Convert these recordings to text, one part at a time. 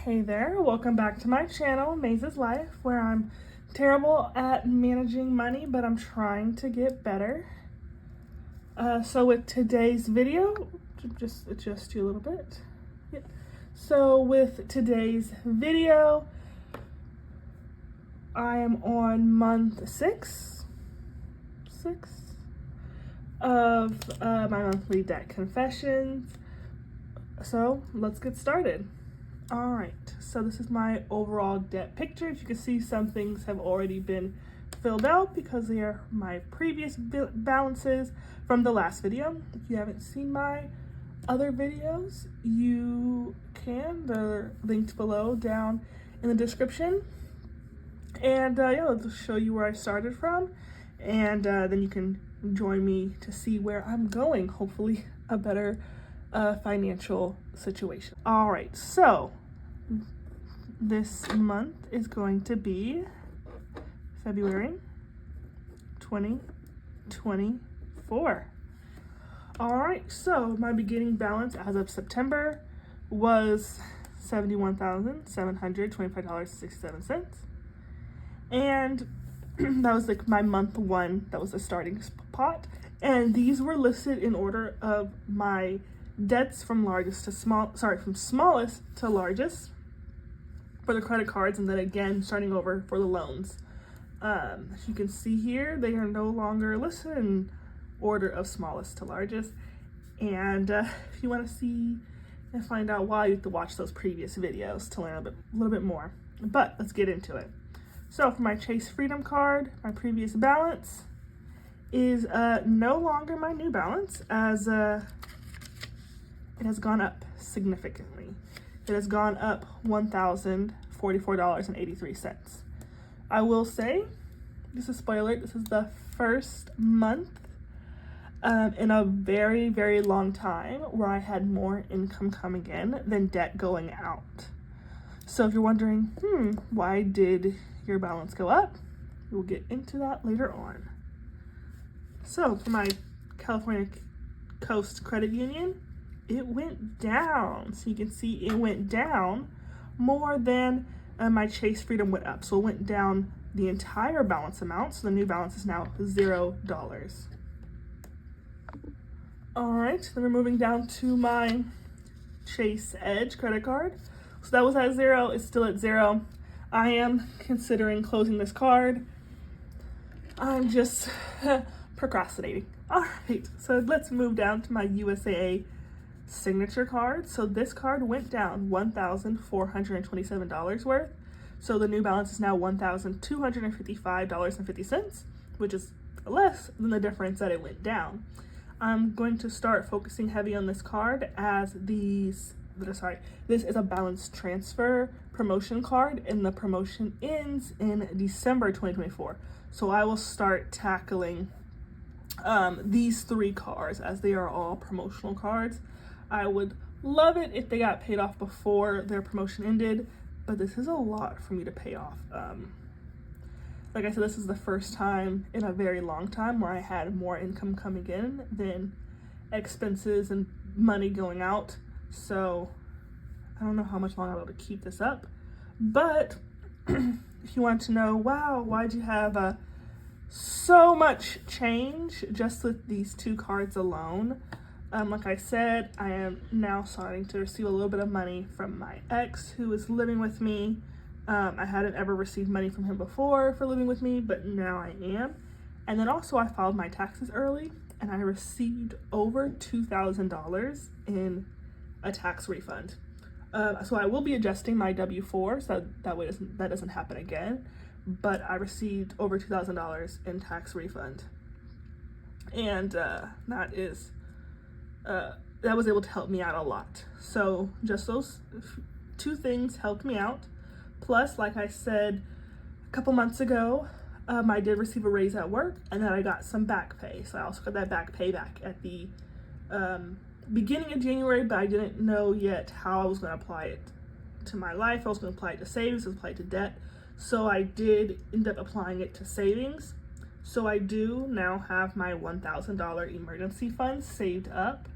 Hey there, welcome back to my channel, Maze's Life, where I'm terrible at managing money, but I'm trying to get better. So with today's video, just adjust you a little bit. Yep. So with today's video, I am on month six of my monthly debt confessions. So let's get started. All right, so this is my overall debt picture. As you can see, some things have already been filled out because they are my previous balances from the last video. If you haven't seen my other videos, you can. They're linked below down in the description. And yeah, I'll just show you where I started from. And then you can join me to see where I'm going, hopefully a better financial situation. All right, so this month is going to be February 2024. All right, so my beginning balance as of September was $71,725.67. And that was like my month one, that was the starting pot. And these were listed in order of my debts from from smallest to largest for the credit cards, and then again starting over for the loans. As you can see here, they are no longer listed in order of smallest to largest. And if you want to see and find out why, you have to watch those previous videos to learn a little bit more. But let's get into it. So for my Chase Freedom card, my previous balance is no longer my new balance, as it has gone up significantly. It has gone up $1,044.83. I will say, just a spoiler, this is the first month in a very, very long time where I had more income coming in than debt going out. So if you're wondering, why did your balance go up? We'll get into that later on. So for my California Coast Credit Union, it went down. So you can see it went down more than my Chase Freedom went up. So it went down the entire balance amount. So the new balance is now $0. All right, then we're moving down to my Chase Edge credit card. So that was at 0, it's still at 0. I am considering closing this card. I'm just procrastinating. All right, so let's move down to my USAA signature card. So this card went down $1,427 worth. So the new balance is now $1,255.50, which is less than the difference that it went down. I'm going to start focusing heavy on this card as this is a balance transfer promotion card, and the promotion ends in December 2024. So I will start tackling these three cards as they are all promotional cards. I would love it if they got paid off before their promotion ended, but this is a lot for me to pay off. Like I said, this is the first time in a very long time where I had more income coming in than expenses and money going out. So I don't know how much longer I'll be able to keep this up. But if you want to know, wow, why'd you have so much change just with these two cards alone? Like I said, I am now starting to receive a little bit of money from my ex who is living with me. I hadn't ever received money from him before for living with me, but now I am. And then also I filed my taxes early, and I received over $2,000 in a tax refund. So I will be adjusting my W-4 so that way that doesn't happen again. But I received over $2,000 in tax refund, and that was able to help me out a lot. So just those two things helped me out. Plus, like I said a couple months ago, I did receive a raise at work, and then I got some back pay. So I also got that back pay back at the beginning of January, but I didn't know yet how I was going to apply it to my life. I was going to apply it to savings, apply it to debt. So I did end up applying it to savings. So I do now have my $1,000 emergency fund saved up.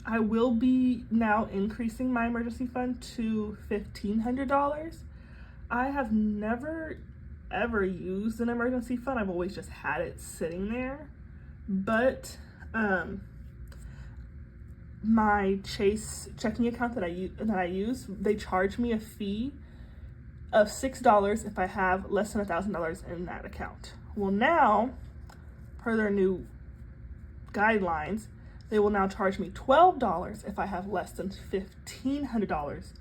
I will be now increasing my emergency fund to $1,500. I have never ever used an emergency fund. I've always just had it sitting there. But my Chase checking account that I use, they charge me a fee of $6 if I have less than $1,000 in that account. Well, now, per their new guidelines, they will now charge me $12 if I have less than $1,500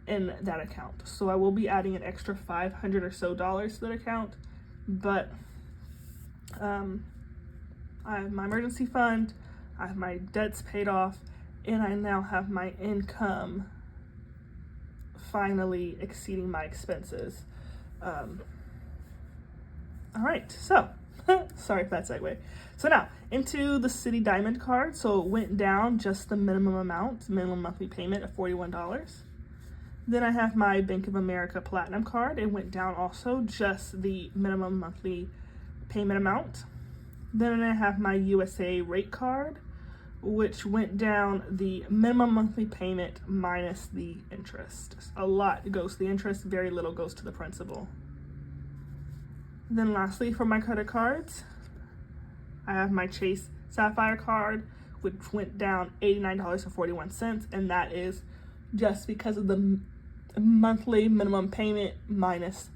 in that account. So I will be adding an extra $500 or so to that account. But I have my emergency fund, I have my debts paid off, and I now have my income finally exceeding my expenses. All right, so sorry for that segue. So now into the City Diamond card. So it went down just the minimum amount, minimum monthly payment of $41. Then I have my Bank of America Platinum card. It went down also just the minimum monthly payment amount. Then I have my USA rate card, which went down the minimum monthly payment minus the interest. A lot goes to the interest, very little goes to the principal. Then lastly, for my credit cards, I have my Chase Sapphire card, which went down $89.41, and that is just because of the monthly minimum payment minus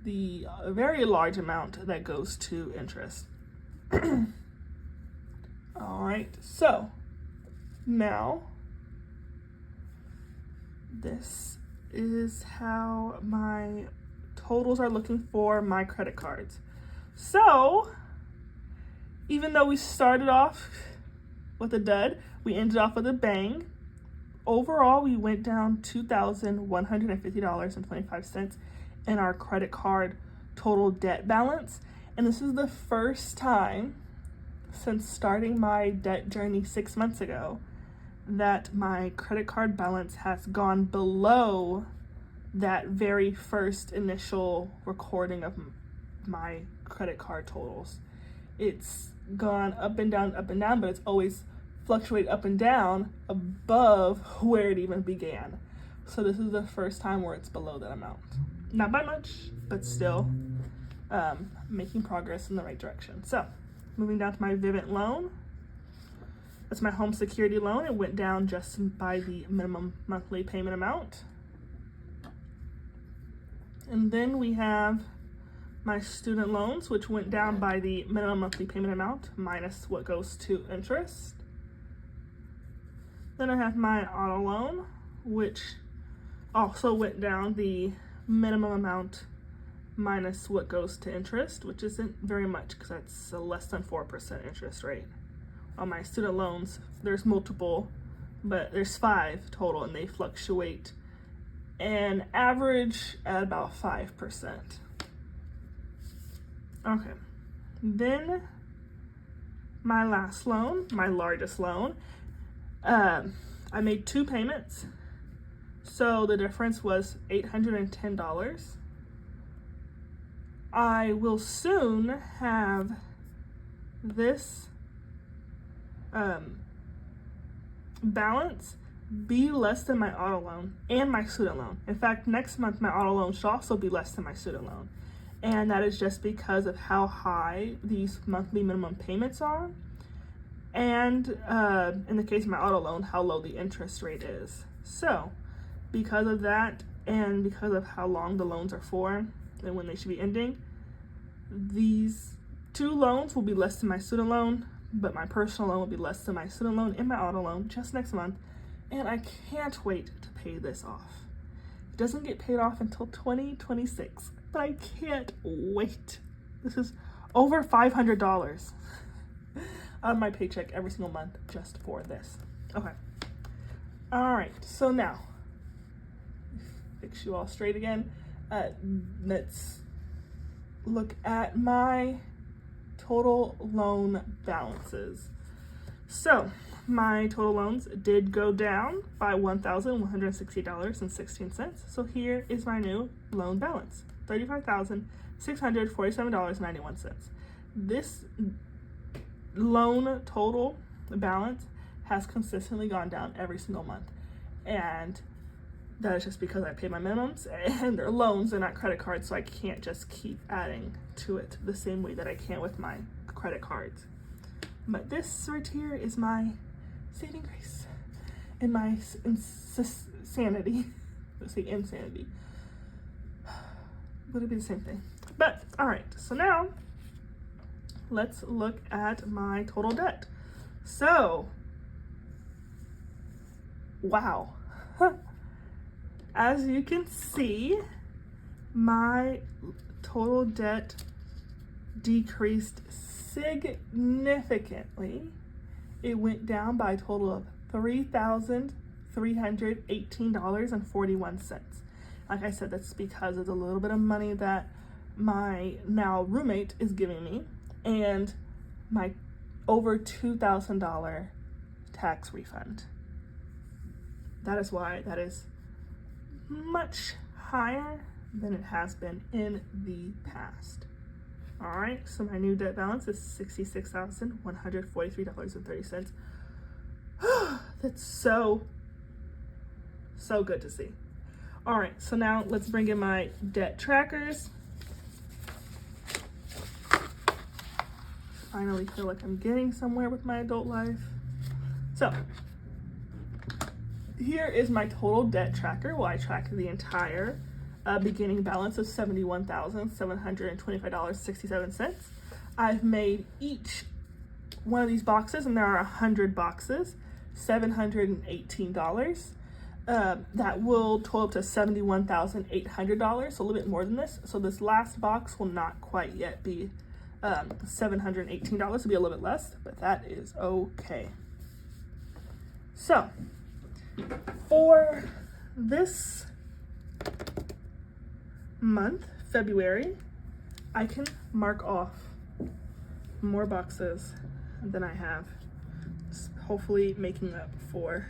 the very large amount that goes to interest. All right, so now this is how my totals are looking for my credit cards. So even though we started off with a dud, we ended off with a bang. Overall, we went down $2,150.25 in our credit card total debt balance. And this is the first time since starting my debt journey 6 months ago that my credit card balance has gone below that very first initial recording of my credit card totals. It's gone up and down, but it's always fluctuated up and down above where it even began. So this is the first time where it's below that amount. Not by much, but still making progress in the right direction. So moving down to my Vivint loan. That's my home security loan. It went down just by the minimum monthly payment amount. And then we have my student loans, which went down by the minimum monthly payment amount minus what goes to interest. Then I have my auto loan, which also went down the minimum amount minus what goes to interest, which isn't very much because that's a less than 4% interest rate. On my student loans, there's multiple, but there's 5 total, and they fluctuate and average at about 5%. Okay, then my last loan, my largest loan, I made 2 payments, so the difference was $810. I will soon have this balance be less than my auto loan and my student loan. In fact, next month my auto loan should also be less than my student loan. And that is just because of how high these monthly minimum payments are. And in the case of my auto loan, how low the interest rate is. So because of that, and because of how long the loans are for and when they should be ending, these 2 loans will be less than my student loan, but my personal loan will be less than my student loan and my auto loan just next month. And I can't wait to pay this off. It doesn't get paid off until 2026, but I can't wait. This is over $500 out of my paycheck every single month just for this. Okay. All right, so now, fix you all straight again. Let's look at my total loan balances. So my total loans did go down by $1,160.16. So here is my new loan balance, $35,647.91. This loan total balance has consistently gone down every single month. And that is just because I pay my minimums and they're loans, they're not credit cards, so I can't just keep adding to it the same way that I can with my credit cards. But this right here is my saving grace and my sanity. Let's say insanity. Would it be the same thing? But all right, so now let's look at my total debt. So, wow. As you can see, my total debt decreased significantly. It went down by a total of $3,318.41. Like I said, that's because of the little bit of money that my now roommate is giving me and my over $2,000 tax refund. That is why that is much higher than it has been in the past. All right, so my new debt balance is $66,143.30. That's so good to see. All right, so now let's bring in my debt trackers. Finally feel like I'm getting somewhere with my adult life. So here is my total debt tracker. Well, I track the entire beginning balance of $71,725.67. I've made each one of these boxes, and there are 100 boxes, $718. That will total up to $71,800, so a little bit more than this. So this last box will not quite yet be $718. It'll be a little bit less, but that is okay. So for this month, February, I can mark off more boxes than I have, hopefully making up for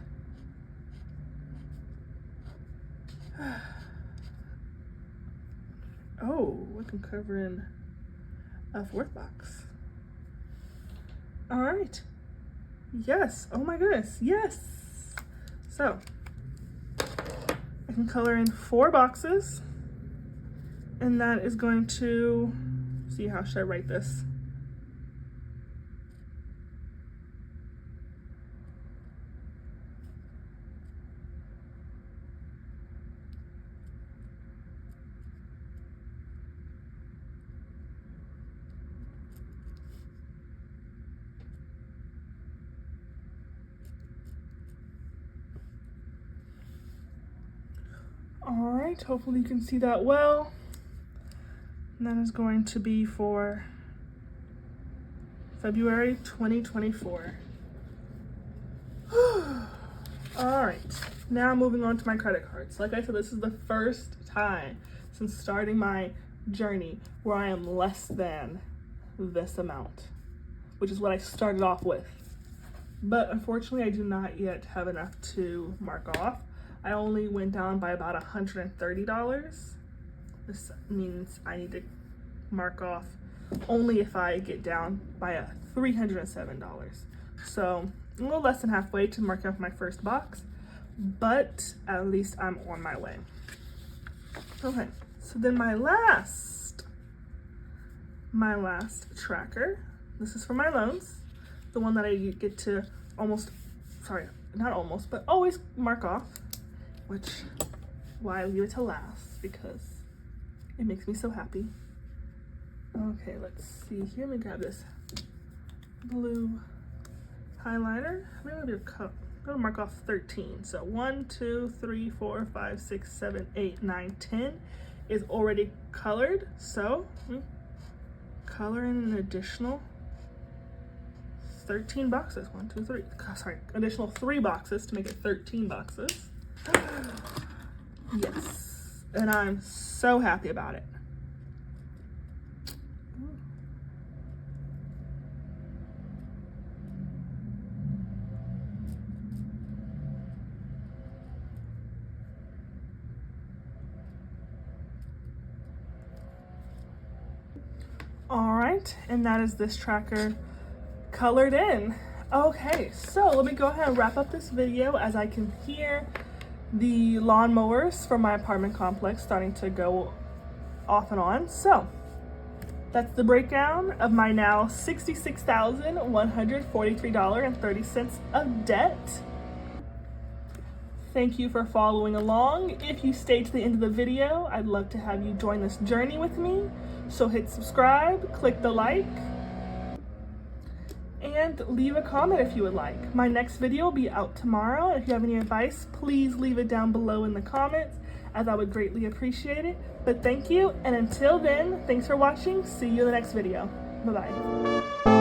oh, we can cover in a fourth box. All right. Yes. Oh my goodness. Yes. So I can color in 4 boxes, and that is going to see, how should I write this? All right, hopefully you can see that well. And that is going to be for February 2024. All right, now moving on to my credit cards. Like I said, this is the first time since starting my journey where I am less than this amount, which is what I started off with. But unfortunately, I do not yet have enough to mark off. I only went down by about $130. This means I need to mark off only if I get down by $307. So a little less than halfway to mark off my first box, but at least I'm on my way. Okay, so then my last tracker, this is for my loans, the one that I get to always mark off, which why I leave it to last, because it makes me so happy. Okay, let's see here. Let me grab this blue highlighter. I'm gonna mark off 13. So 1, 2, 3, 4, 5, 6, 7, 8, 9, 10 is already colored. So color in an additional 13 boxes. 1, 2, 3. Sorry, additional 3 boxes to make it 13 boxes. Yes, and I'm so happy about it. All right, and that is this tracker colored in. Okay, so let me go ahead and wrap up this video as I can hear the lawnmowers from my apartment complex starting to go off and on. So that's the breakdown of my now $66,143.30 of debt. Thank you for following along. If you stayed to the end of the video, I'd love to have you join this journey with me. So hit subscribe, click the like, and leave a comment if you would like. My next video will be out tomorrow. If you have any advice, please leave it down below in the comments, as I would greatly appreciate it. But thank you, and until then, thanks for watching. See you in the next video. Bye-bye.